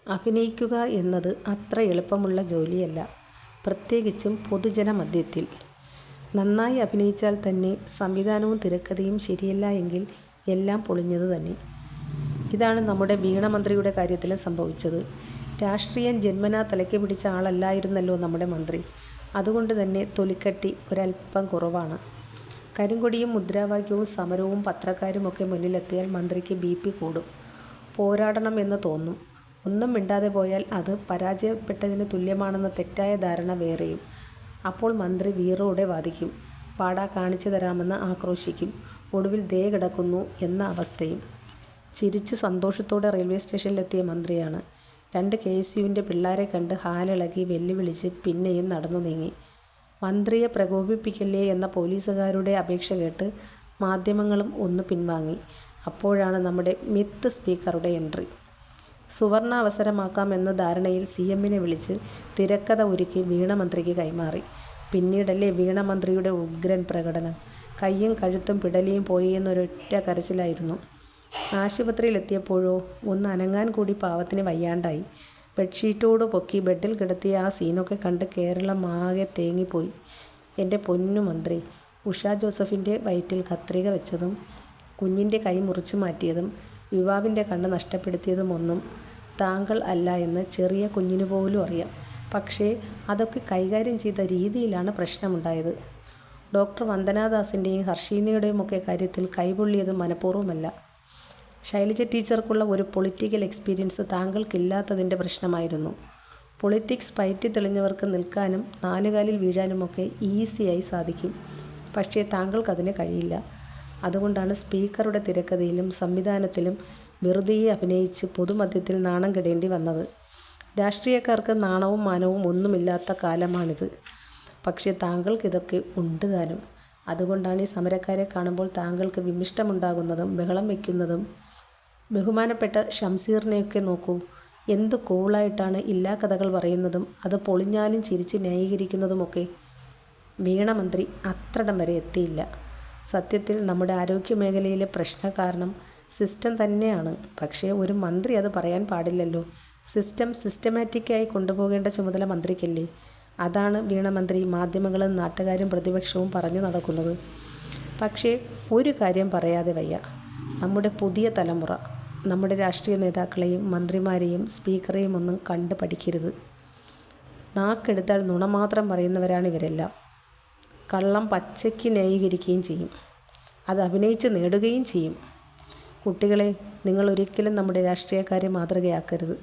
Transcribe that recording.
അഭിനയിക്കുക എന്നത് അത്ര എളുപ്പമുള്ള ജോലിയല്ല, പ്രത്യേകിച്ചും പൊതുജനമധ്യത്തിൽ. നന്നായി അഭിനയിച്ചാൽ തന്നെ സംവിധാനവും തിരക്കഥയും ശരിയല്ല എങ്കിൽ എല്ലാം പൊളിഞ്ഞത് തന്നെ. ഇതാണ് നമ്മുടെ വീണ മന്ത്രിയുടെ കാര്യത്തിലും സംഭവിച്ചത്. രാഷ്ട്രീയം ജന്മനാ തലയ്ക്ക് പിടിച്ച ആളല്ലായിരുന്നല്ലോ നമ്മുടെ മന്ത്രി. അതുകൊണ്ട് തന്നെ തൊലിക്കട്ടി ഒരല്പം കുറവാണ്. കരിങ്കൊടിയും മുദ്രാവാക്യവും സമരവും പത്രക്കാരുമൊക്കെ മുന്നിലെത്തിയാൽ മന്ത്രിക്ക് BP കൂടും. പോരാടണം എന്ന് തോന്നും. ഒന്നും മിണ്ടാതെ പോയാൽ അത് പരാജയപ്പെട്ടതിന് തുല്യമാണെന്ന തെറ്റായ ധാരണ വേറെയും. അപ്പോൾ മന്ത്രി വീറോടെ വാദിക്കും, പാടാ കാണിച്ചു തരാമെന്ന് ആക്രോശിക്കും. ഒടുവിൽ ദേ കിടക്കുന്നു എന്ന അവസ്ഥയും. ചിരിച്ച് സന്തോഷത്തോടെ റെയിൽവേ സ്റ്റേഷനിലെത്തിയ മന്ത്രിയാണ്. 2 KSUവിൻ്റെ പിള്ളാരെ കണ്ട് ഹാലിളകി വെല്ലുവിളിച്ച് പിന്നെയും നടന്നു നീങ്ങി. മന്ത്രിയെ പ്രകോപിപ്പിക്കല്ലേ എന്ന പോലീസുകാരുടെ അപേക്ഷ കേട്ട് മാധ്യമങ്ങളും ഒന്ന് പിൻവാങ്ങി. അപ്പോഴാണ് നമ്മുടെ മിത്ത് സ്പീക്കറുടെ എൻട്രി. സുവർണ അവസരമാക്കാമെന്ന ധാരണയിൽ CMനെ വിളിച്ച് തിരക്കഥ ഒരുക്കി വീണ മന്ത്രിക്ക് കൈമാറി. പിന്നീടല്ലേ വീണ മന്ത്രിയുടെ ഉഗ്രൻ പ്രകടനം. കയ്യും കഴുത്തും പിടലിയും പോയി എന്നൊരൊറ്റ കരച്ചിലായിരുന്നു. ആശുപത്രിയിലെത്തിയപ്പോഴോ ഒന്ന് അനങ്ങാൻ കൂടി പാവത്തിന് വയ്യാണ്ടായി. ബെഡ്ഷീറ്റോട് പൊക്കി ബെഡിൽ കിടത്തിയ ആ സീനൊക്കെ കണ്ട് കേരളമാകെ തേങ്ങിപ്പോയി. എൻ്റെ പൊന്നു മന്ത്രി, ഉഷ ജോസഫിൻ്റെ വയറ്റിൽ കത്രിക വെച്ചതും കുഞ്ഞിൻ്റെ കൈ മുറിച്ചു മാറ്റിയതും യുവാവിൻ്റെ കണ്ണ് നഷ്ടപ്പെടുത്തിയതുമൊന്നും താങ്കൾ അല്ല എന്ന് ചെറിയ കുഞ്ഞിനു പോലും അറിയാം. പക്ഷേ അതൊക്കെ കൈകാര്യം ചെയ്ത രീതിയിലാണ് പ്രശ്നമുണ്ടായത്. ഡോക്ടർ വന്ദനാദാസിൻ്റെയും ഹർഷീനയുടെയും ഒക്കെ കാര്യത്തിൽ കൈപൊള്ളിയത് മനഃപൂർവ്വമല്ല. ശൈലജ ടീച്ചർക്കുള്ള ഒരു പൊളിറ്റിക്കൽ എക്സ്പീരിയൻസ് താങ്കൾക്കില്ലാത്തതിൻ്റെ പ്രശ്നമായിരുന്നു. പൊളിറ്റിക്സ് പയറ്റി തെളിഞ്ഞവർക്ക് നിൽക്കാനും 4 കാലിൽ വീഴാനുമൊക്കെ ഈസിയായി സാധിക്കും. പക്ഷേ താങ്കൾക്കതിന് കഴിയില്ല. അതുകൊണ്ടാണ് സ്പീക്കറുടെ തിരക്കഥയിലും സംവിധാനത്തിലും വെറുതെ അഭിനയിച്ച് പൊതുമധ്യത്തിൽ നാണം കെടേണ്ടി വന്നത്. രാഷ്ട്രീയക്കാർക്ക് നാണവും മാനവും ഒന്നുമില്ലാത്ത കാലമാണിത്. പക്ഷേ താങ്കൾക്കിതൊക്കെ ഉണ്ട് താനും. അതുകൊണ്ടാണ് ഈ സമരക്കാരെ കാണുമ്പോൾ താങ്കൾക്ക് വിമിഷ്ടമുണ്ടാകുന്നതും ബഹളം വയ്ക്കുന്നതും. ബഹുമാനപ്പെട്ട ഷംസീറിനെയൊക്കെ നോക്കൂ, എന്ത് കൂളായിട്ടാണ് ഇല്ലാ കഥകൾ പറയുന്നതും അത് പൊളിഞ്ഞാലും ചിരിച്ച് ന്യായീകരിക്കുന്നതുമൊക്കെ. വീണ മന്ത്രി അത്രടം വരെ എത്തിയില്ല. സത്യത്തിൽ നമ്മുടെ ആരോഗ്യമേഖലയിലെ പ്രശ്ന കാരണം സിസ്റ്റം തന്നെയാണ്. പക്ഷേ ഒരു മന്ത്രി അത് പറയാൻ പാടില്ലല്ലോ. സിസ്റ്റം സിസ്റ്റമാറ്റിക്കായി കൊണ്ടുപോകേണ്ട ചുമതല മന്ത്രിക്കല്ലേ. അതാണ് വീണ മന്ത്രി മാധ്യമങ്ങളും നാട്ടുകാരും പ്രതിപക്ഷവും പറഞ്ഞു നടക്കുന്നത്. പക്ഷേ ഒരു കാര്യം പറയാതെ വയ്യ. നമ്മുടെ പുതിയ തലമുറ നമ്മുടെ രാഷ്ട്രീയ നേതാക്കളെയും മന്ത്രിമാരെയും സ്പീക്കറെയും ഒന്നും കണ്ട് പഠിക്കരുത്. നാക്കെടുത്താൽ നുണ മാത്രം പറയുന്നവരാണ് ഇവരെല്ലാം. കള്ളം പച്ചയ്ക്ക് ന്യായീകരിക്കുകയും ചെയ്യും. അത് അഭിനയിച്ച് നേടുകയും ചെയ്യും. കുട്ടികളെ, നിങ്ങൾ ഒരിക്കലും നമ്മുടെ രാഷ്ട്രീയക്കാരെ മാതൃകയാക്കരുത്.